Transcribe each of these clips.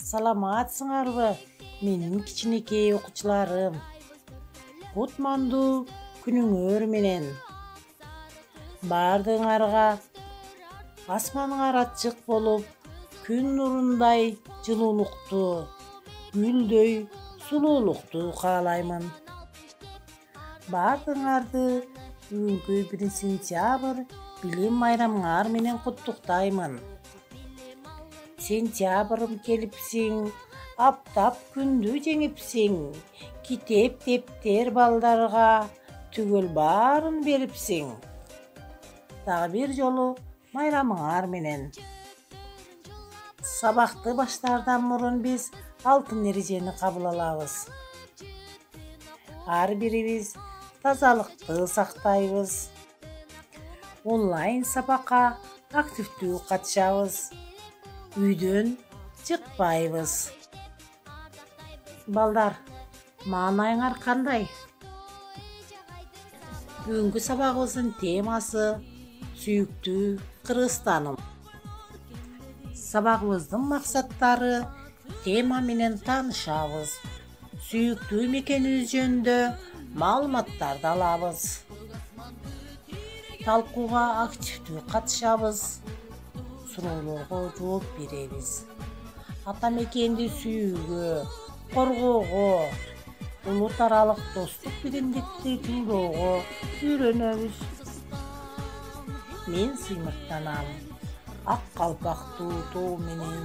Саламатсыңарбы, менин кичинекей окуучуларым. Кутмандуу күнүңөр менен. Бардыңарга асманыңар ачык болуп, күн нурундай жылуулукту, гүлдөй сулуулукту каалаймын. Бардыңарды бүгүнкү 1 сентябрь билим майрамыңар менен куттуктаймын. Сентябрым келипсиң, аптап күндү жеңипсиң, китеп дептер балдарга түгөл баарын берипсиң. Дагы бир жолу майрамыңар менен. Сабакты баштаардан мурун биз алтын эрежени кабыл алабыз. Ар бирибиз тазалыкты сактайбыз. Онлайн сабакка активдүү катышабыз. Үйдөн чыкпайбыз. Балдар, маанайыңар кандай? Бүгүнкү сабагыбыздын темасы сүйүктүү Кыргызстаным. Сабагыбыздын максаттары тема менен таанышабыз. Сүйүктүү мекенибиз жөнүндө маалыматтарды алабыз. Талкууга активдүү катышабыз. Суроолорго жооп беребиз. Ата мекенди сүйүүгө, коргоого, улут аралык достук биримдикти тыңоого үйрөнөбүз. Мен сыймыктанам. Ак калпактуу тоо менен,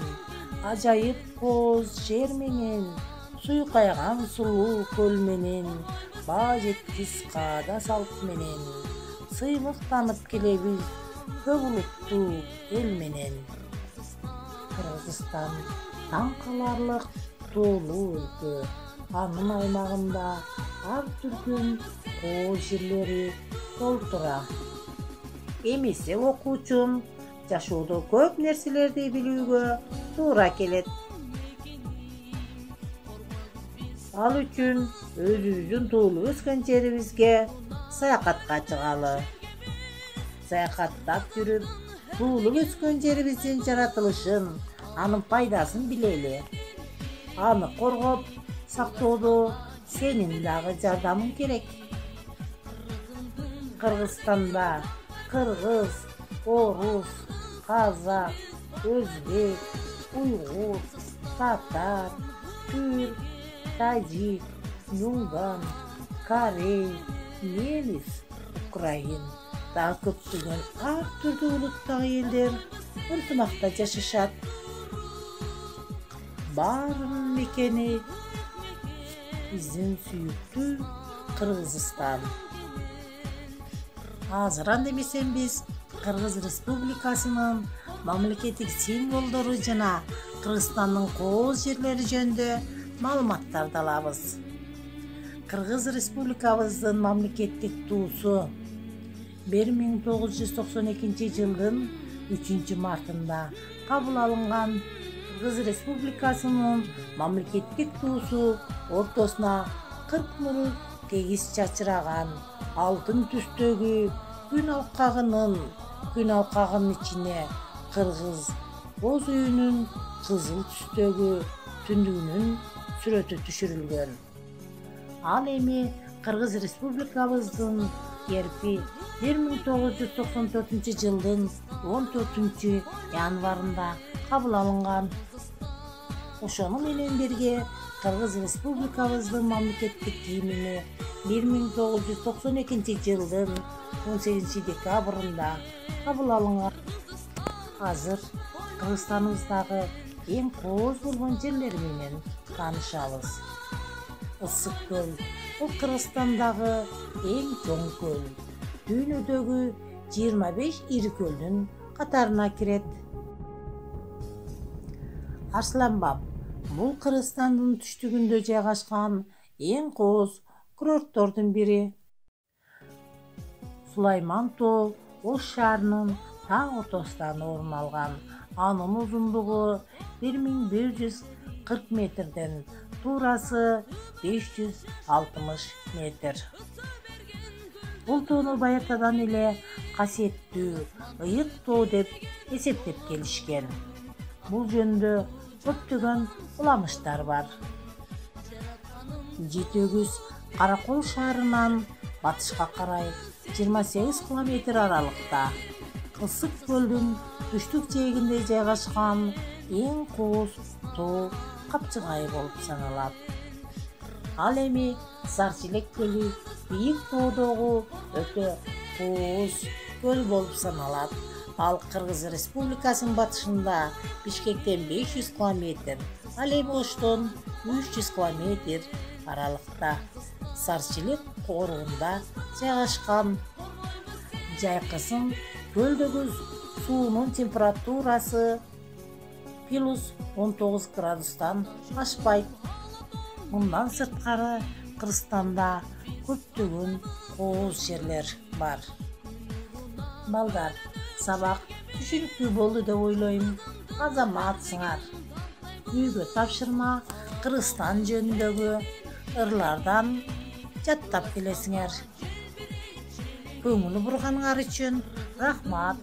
ажайып кооз жер менен, суйкайган сулуу көл менен, баа жеткис каада салт менен, сыймыктанып келебиз көп улуттуу эл менен. Кыргызстан таң каларлык тоолуу өлкө. Анын аймагында ар түркүн коо жерлери толтура. Эмесе окуучум жашоодо көп нерселерди билүүгө туура келет. Ал үчүн өзүбүздүн туулуп өскөн жерибизге саякатка чыгалы. Саякаттап жүрүп, туулуп өскөн жерибиздин жаратылышын, анын пайдасын билели. Аны коргоп, сактоодо сенин дагы жардамың керек. Кыргызстанда кыргыз, орус, казак, өзбек, уйгур, татар, түрк, тажик, юнган, корей, немис, украин, дагы көптөгөн ар түрдүү улуттагы элдер ынтымакта жашашат. Баарынын мекени биздин сүйүктүү Кыргызстан. Азыр анда эмесен биз Кыргыз Республикасынын мамлекеттик символдору жана Кыргызстандын кооз жерлери жөнүндө маалыматтарды алабыз. Кыргыз Республикабыздын мамлекеттик туусу 1992 жылдын 3 мартында кабыл алынган. Кыргыз Республикасынын мамлекеттик туусу ортосуна 40 нуру тегиз чачыраган, алтын түстөгү күн алкагынын ичине кыргыз боз үйүнүн кызыл түстөгү түндүгүнүн сүрөтү түшүрүлгөн. Ал эми Кыргыз Республикабыздын герби 1994 жылдын 14 январында кабыл алынган. Ошону менен бирге Кыргыз Республикабыздын мамлекеттик гимни 1992 жылдын 18 декабрында кабыл алынган. Азыр Кыргызстаныбыздагы эң кооз болгон жерлер менен таанышабыз. Ысык көл бул Кыргызстандагы эң чоң көл. Дүйнөдөгү 25 ири көлдүн катарына кирет. Арсланбаб бул Кыргызстандын түштүгүндө жайгашкан эң кооз курорттордун бири. Сулайман тоо Ош шаарынын таң ортосунан орун алган. Анын узундугу 1140 метрден, туурасы 560 метр. Бул тоону баягыдан эле касиеттүү ыйык тоо деп эсептеп келишкен. Бул жөнүндө көптөгөн уламыштар бар. Жетөгүз Каракол шаарынан батышка карай 28 километр аралыкта, Кысык көлдүн түштүк жээгинде жайгашкан эң кооз тоо Капчыгай болуп саналат. Ал эми Сарчелек көлү бийик тоодогу өтө кооз көл болуп саналат. Ал Кыргыз Республикасынын батышында Бишкектен 500 километр, ал эми Оштон 300 километр аралыкта. Сарчелек кооругунда жайгашкан жайкысын көлдөгү суунун температурасы плюс 19 градустан ашпайт. Мындан сырткары Кыргызстанда көптөгөн кооз жерлер бар. Балдар, сабак түшүнүктүү болду деп ойлойм. Азаматсыңар. Үйгө тапшырма Кыргызстан жөнүндөгү ырлардан жаттап келесиңер. Көңүл бурганыңар үчүн рахмат.